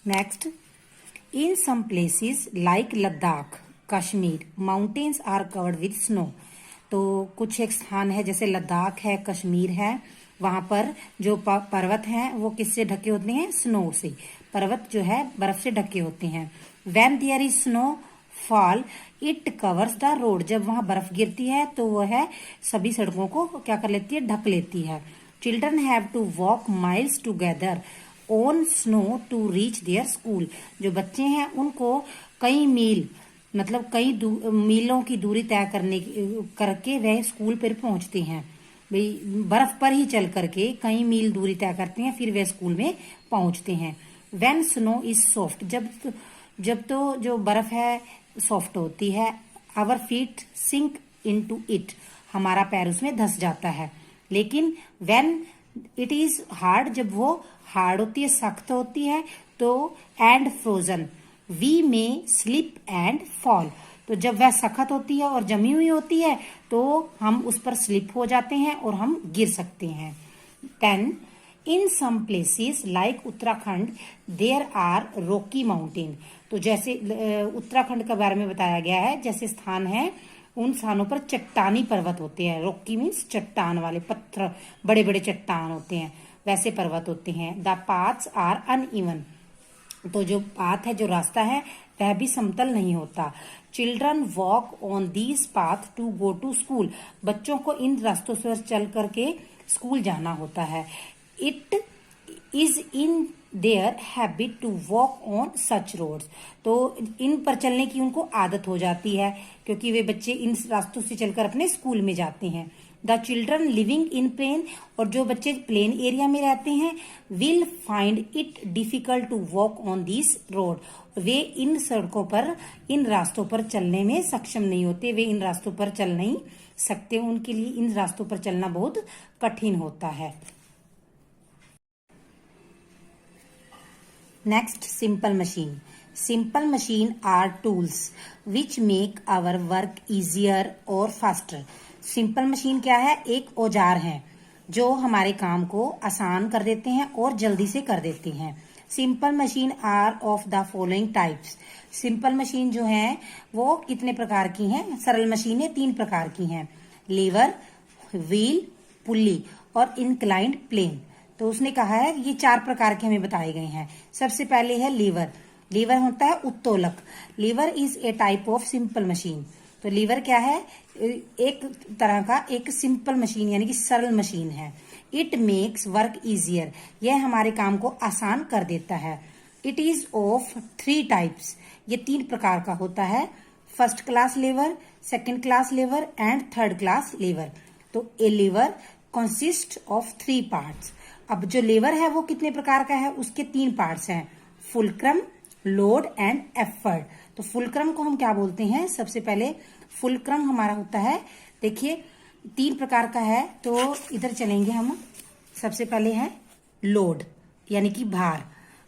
Next, in some places like Ladakh, Kashmir, mountains are covered with snow. तो कुछ एक स्थान है जैसे लद्दाख है, कश्मीर है, वहां पर जो पर्वत हैं वो किससे ढके होते हैं? स्नो से। पर्वत जो है बर्फ से ढके होते हैं। When there is snowfall it covers the road. जब वहां बर्फ गिरती है तो वह सभी सड़कों को क्या कर लेती है? ढक लेती है। Children have to walk miles together on snow to reach their school. जो बच्चे हैं उनको कई मील मतलब कई मीलों की दूरी तय करके वह स्कूल पर पहुंचते हैं। भाई बर्फ पर ही चल करके कई मील दूरी तय करते हैं, फिर वे स्कूल में पहुंचते हैं। व्हेन स्नो इज सॉफ्ट, जब तो जो बर्फ है सॉफ्ट होती है, our feet sink into it, हमारा पैर उसमें धंस जाता है। लेकिन व्हेन इट इज हार्ड, जब वो हार्ड होती है, सख्त होती है, तो एंड फ्रोजन वी में स्लिप एंड फॉल। तो जब वह सख्त होती है और जमी हुई होती है तो हम उस पर स्लिप हो जाते हैं और हम गिर सकते हैं। 10 in some places like Uttarakhand there are rocky mountain. तो जैसे उत्तराखंड के बारे में बताया गया है, जैसे स्थान है उन स्थानों पर चट्टानी पर्वत होते हैं। रॉकी मीन्स चट्टान वाले पत्थर, बड़े बड़े चट्टान होते हैं, वैसे पर्वत होते हैं। The paths are uneven. तो जो पाथ है, जो रास्ता है, वह भी समतल नहीं होता। Children walk on these path to go to school. बच्चों को इन रास्तों से चल करके स्कूल जाना होता है। It is in their habit to walk on such roads. तो इन पर चलने की उनको आदत हो जाती है क्योंकि वे बच्चे इन रास्तों से चलकर अपने स्कूल में जाते हैं। The children living in plain, और जो बच्चे प्लेन एरिया में रहते हैं, will find it difficult to walk on this road. वे इन सड़कों पर, इन रास्तों पर चलने में सक्षम नहीं होते, वे इन रास्तों पर चल नहीं सकते, उनके लिए इन रास्तों पर चलना बहुत कठिन होता है। Next, simple machine. Simple machine are tools which make our work easier और फास्टर। सिंपल मशीन क्या है? एक औजार है जो हमारे काम को आसान कर देते हैं और जल्दी से कर देते हैं। Simple machine are of the following types. Simple machine जो है वो कितने प्रकार की हैं? सरल मशीनें 3 प्रकार की हैं, लीवर, व्हील, पुल्ली और इंक्लाइंड प्लेन। तो उसने कहा है ये 4 प्रकार के हमें बताए गए हैं। सबसे पहले है लीवर। लीवर होता है उत्तोलक। Lever is a type of simple machine. तो लीवर क्या है? एक तरह का एक सिंपल मशीन यानी कि सरल मशीन है। इट मेक्स वर्क इजियर, यह हमारे काम को आसान कर देता है। इट इज ऑफ 3 टाइप्स, ये 3 प्रकार का होता है, first class lever, second class lever and third class lever. तो ए लीवर कंसिस्ट ऑफ 3 पार्ट्स। अब जो लीवर है वो कितने प्रकार का है? उसके 3 पार्ट्स हैं, फुलक्रम, लोड एंड एफर्ट। तो फुलक्रम को हम क्या बोलते हैं? सबसे पहले फुलक्रम हमारा होता है, देखिए 3 प्रकार का है, तो इधर चलेंगे हम। सबसे पहले है लोड यानी कि भार,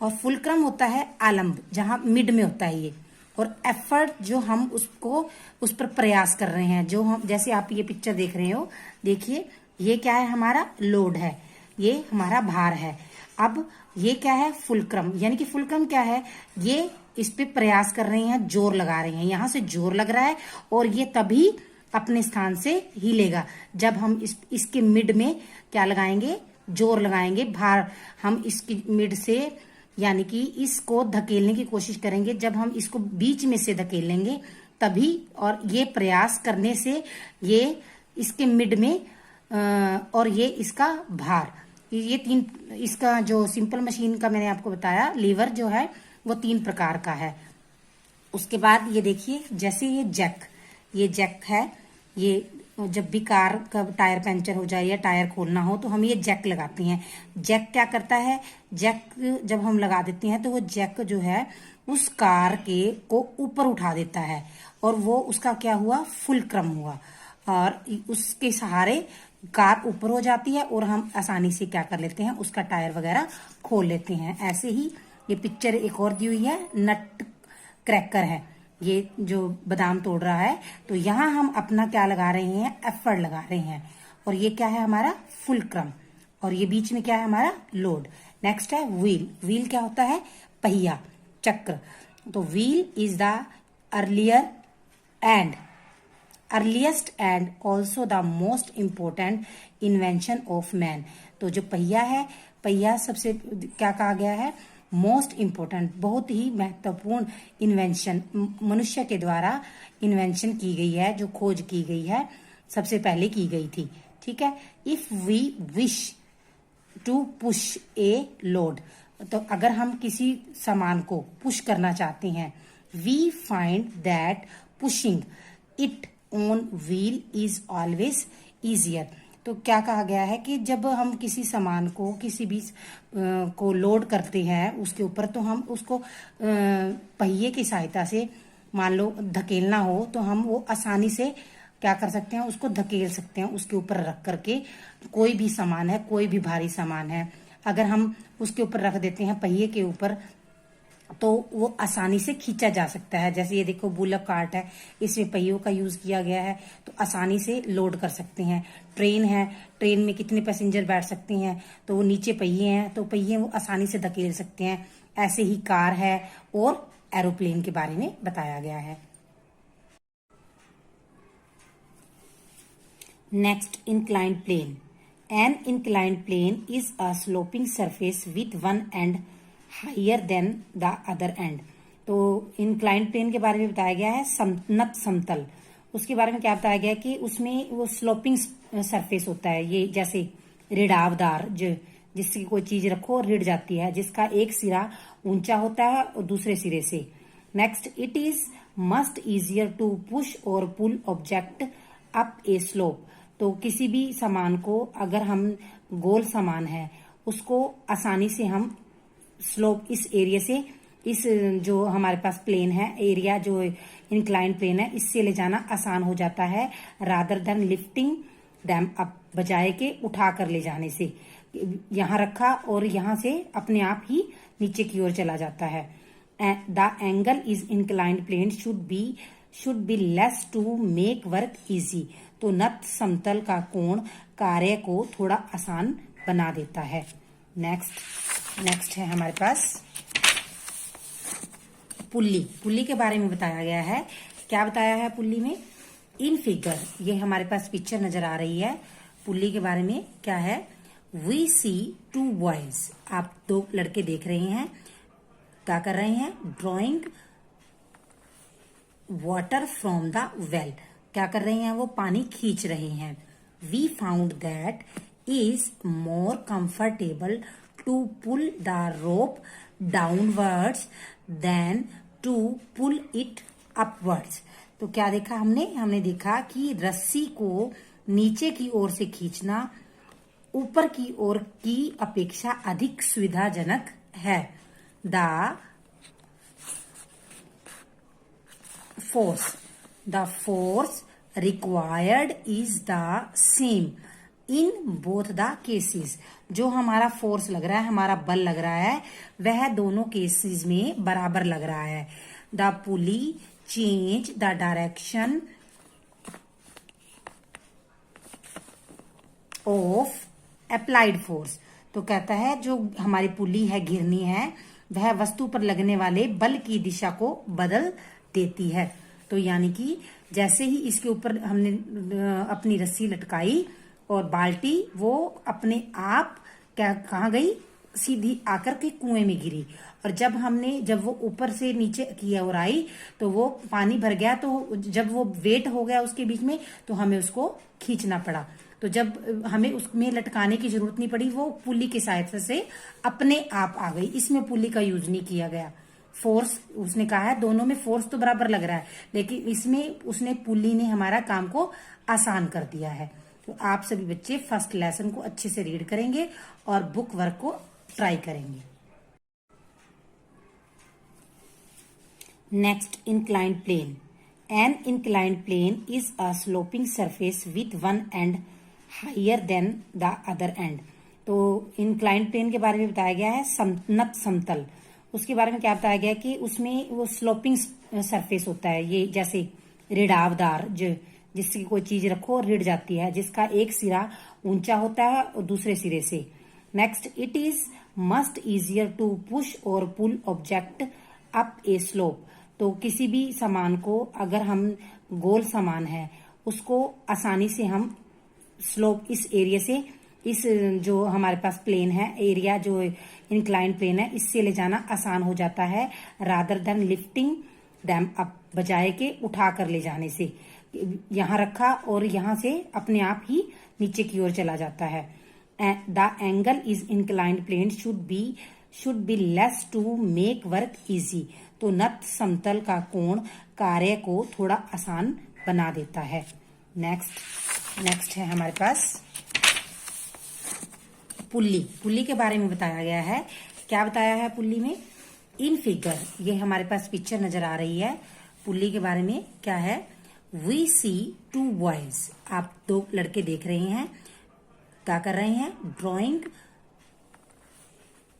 और फुलक्रम होता है आलम्ब, जहां मिड में होता है ये, और एफर्ट जो हम उसको उस पर प्रयास कर रहे हैं, जो हम जैसे आप ये पिक्चर देख रहे हो, देखिए ये क्या है? हमारा लोड है, ये हमारा भार है। अब ये क्या है? फुलक्रम। यानी कि फुलक्रम क्या है? ये इस पे प्रयास कर रहे हैं, जोर लगा रहे हैं, यहां से जोर लग रहा है और ये तभी अपने स्थान से हिलेगा जब हम इसके मिड में क्या लगाएंगे? जोर लगाएंगे, भार हम इसकी मिड से यानी कि इसको धकेलने की कोशिश करेंगे। जब हम इसको बीच में से धकेलेंगे तभी, और ये प्रयास करने से ये इसके मिड में और ये इसका भार, ये 3, इसका जो सिंपल मशीन का मैंने आपको बताया लीवर जो है वो 3 प्रकार का है। उसके बाद ये देखिए, जैसे ये जैक है, ये जब भी कार का टायर पंचर हो जाए या टायर खोलना हो तो हम ये जैक लगाते हैं। जैक क्या करता है? जैक जब हम लगा देते हैं तो वो जैक जो है उस कार को ऊपर उठा देता है, और वो उसका क्या हुआ? फुलक्रम हुआ, और उसके सहारे कार ऊपर हो जाती है और हम आसानी से क्या कर लेते हैं? उसका टायर वगैरह खोल लेते हैं। ऐसे ही ये पिक्चर एक और दी हुई है, नट क्रैकर है, ये जो बादाम तोड़ रहा है, तो यहाँ हम अपना क्या लगा रहे हैं? एफर्ट लगा रहे हैं, और ये क्या है? हमारा फुलक्रम, और ये बीच में क्या है? हमारा लोड। नेक्स्ट है व्हील। व्हील क्या होता है? पहिया, चक्र। तो wheel is the earliest and also the most important invention of man. तो जो पहिया है, पहिया सबसे क्या कहा गया है? मोस्ट इम्पोर्टेंट, बहुत ही महत्वपूर्ण इन्वेंशन, मनुष्य के द्वारा इन्वेंशन की गई है, जो खोज की गई है, सबसे पहले की गई थी। ठीक है। If we wish to push a load, तो अगर हम किसी सामान को पुश करना चाहते हैं, we find that pushing it on wheel is always easier. तो क्या कहा गया है कि जब हम किसी सामान को, किसी भी को लोड करते हैं उसके ऊपर, तो हम उसको पहिए की सहायता से, मान लो धकेलना हो, तो हम वो आसानी से क्या कर सकते हैं? उसको धकेल सकते हैं उसके ऊपर रख करके। कोई भी सामान है, कोई भी भारी सामान है, अगर हम उसके ऊपर रख देते हैं पहिए के ऊपर, तो वो आसानी से खींचा जा सकता है। जैसे ये देखो बुलक कार्ट है, इसमें पहियों का यूज किया गया है, तो आसानी से लोड कर सकते हैं। ट्रेन है, ट्रेन में कितने पैसेंजर बैठ सकते हैं, तो वो नीचे पहिए हैं, तो पहिए वो आसानी से धकेल सकते हैं। ऐसे ही कार है और एरोप्लेन के बारे में बताया गया है। Next, inclined plane. An inclined plane is a sloping surface with one end higher than the other end. तो इंक्लाइंड प्लेन के बारे में बताया गया है समोन्नत समतल। उसके बारे में क्या बताया गया है कि उसमें वो स्लोपिंग सरफेस होता है, ये जैसे रिढ़ावदार, जो जिसकी कोई चीज रखो और रिढ़ जाती है, जिसका एक सिरा ऊंचा होता है और दूसरे सिरे से। Next, it is must easier to push और pull object up a slope. तो किसी भी सामान को, अगर हम गोल सामान है, उसको आसानी से हम स्लोप, इस एरिया से, इस जो हमारे पास प्लेन है, एरिया जो इंक्लाइन प्लेन है, इससे ले जाना आसान हो जाता है, rather than lifting dam up, बजाय के उठा कर ले जाने से। यहां रखा और यहां से अपने आप ही नीचे की ओर चला जाता है। The angle is inclined plane should be less to make work easy. तो नत समतल का कोण कार्य को थोड़ा आसान बना देता है। नेक्स्ट है हमारे पास पुल्ली। पुल्ली के बारे में बताया गया है। क्या बताया है पुल्ली में? इन फिगर, ये हमारे पास पिक्चर नजर आ रही है। पुल्ली के बारे में क्या है? We see two boys. आप दो लड़के देख रहे हैं, क्या कर रहे हैं? Drawing water from the well. क्या कर रहे हैं? वो पानी खींच रहे हैं। We found that is more comfortable to pull the rope downwards than to pull it upwards. तो क्या देखा हमने देखा कि रस्सी को नीचे की ओर से खींचना ऊपर की ओर की अपेक्षा अधिक सुविधाजनक है। The force required is the same in both the cases. जो हमारा फोर्स लग रहा है, हमारा बल लग रहा है, वह दोनों केसेस में बराबर लग रहा है। The pulley change the direction of applied force. तो कहता है जो हमारी पुली है, घिरनी है, वह वस्तु पर लगने वाले बल की दिशा को बदल देती है। तो यानी कि जैसे ही इसके ऊपर हमने अपनी रस्सी लटकाई और बाल्टी, वो अपने आप कहाँ गई? सीधी आकर के कुएं में गिरी। और जब वो ऊपर से नीचे की ओर आई, तो वो पानी भर गया। तो जब वो वेट हो गया उसके बीच में, तो हमें उसको खींचना पड़ा। तो जब हमें उसमें लटकाने की जरूरत नहीं पड़ी, वो पुली की सहायता से अपने आप आ गई। इसमें पुली का यूज नहीं किया गया। फोर्स, उसने कहा है दोनों में फोर्स तो बराबर लग रहा है, लेकिन इसमें उसने पुली ने हमारा काम को आसान कर दिया है। तो आप सभी बच्चे फर्स्ट लेसन को अच्छे से रीड करेंगे और बुक वर्क को ट्राई करेंगे। Next, inclined plane. An inclined plane is a sloping surface with one end higher than the other end. तो इंक्लाइंड प्लेन के बारे में बताया गया है समोन्नत समतल। उसके बारे में क्या बताया गया कि उसमें वो स्लोपिंग सरफेस होता है, ये जैसे रिढ़ावदार, जो जिसकी कोई चीज रखो और रिढ़ जाती है, जिसका एक सिरा ऊंचा होता है और दूसरे सिरे से। Next, it is must easier to push और pull object up a slope. तो किसी भी सामान को, अगर हम गोल सामान है उसको आसानी से हम स्लोप, इस एरिया से, इस जो हमारे पास प्लेन है एरिया, जो इंक्लाइन प्लेन है, इससे ले जाना आसान हो जाता है rather than lifting dam up, बजाय के उठा कर ले जाने से। यहाँ रखा और यहाँ से अपने आप ही नीचे की ओर चला जाता है। The angle is inclined plane should be less to make work easy. तो नत समतल का कोण कार्य को थोड़ा आसान बना देता है। नेक्स्ट है हमारे पास पुल्ली के बारे में बताया गया है। क्या बताया है पुल्ली में? इन फिगर, ये हमारे पास पिक्चर नजर आ रही है। पुल्ली के बारे में क्या है? वी सी टू बॉयज, आप दो लड़के देख रहे हैं, क्या कर रहे हैं? Drawing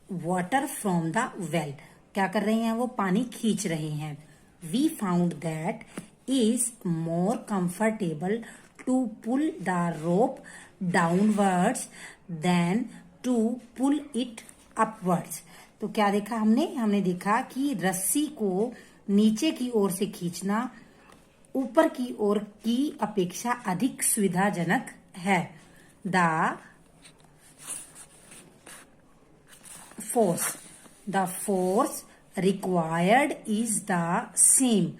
water from the well, क्या कर रहे हैं? वो पानी खींच रहे हैं। We found that is more comfortable to pull the rope downwards than to pull it upwards. तो क्या देखा हमने देखा कि रस्सी को नीचे की ओर से खींचना ऊपर की ओर की अपेक्षा अधिक सुविधाजनक है। The force required is the same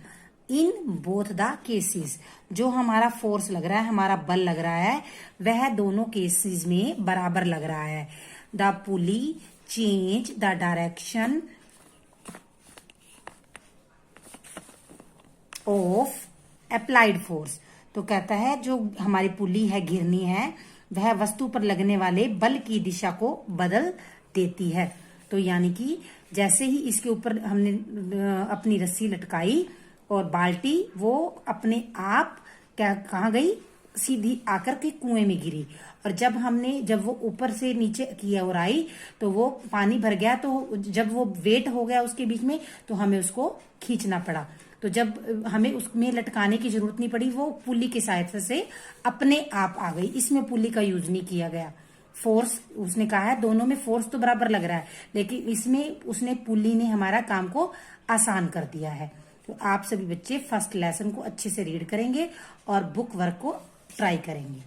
in both the cases. जो हमारा फोर्स लग रहा है, हमारा बल लग रहा है, वह दोनों केसेस में बराबर लग रहा है। The pulley change the direction of applied force. तो कहता है जो हमारी पुली है, घिरनी है, वह वस्तु पर लगने वाले बल की दिशा को बदल देती है। तो यानी कि जैसे ही इसके ऊपर हमने अपनी रस्सी लटकाई और बाल्टी, वो अपने आप कहाँ गई? सीधी आकर के कुएं में गिरी। और जब वो ऊपर से नीचे की ओर आई तो वो पानी भर गया। तो जब वो वेट हो गया उसके बीच में, तो हमें उसको खींचना पड़ा। तो जब हमें उसमें लटकाने की जरूरत नहीं पड़ी, वो पुली की सहायता से अपने आप आ गई। इसमें पुली का यूज नहीं किया गया। फोर्स, उसने कहा है दोनों में फोर्स तो बराबर लग रहा है, लेकिन इसमें पुली ने हमारा काम को आसान कर दिया है। तो आप सभी बच्चे फर्स्ट लेसन को अच्छे से रीड करेंगे और बुक वर्क को ट्राई करेंगे।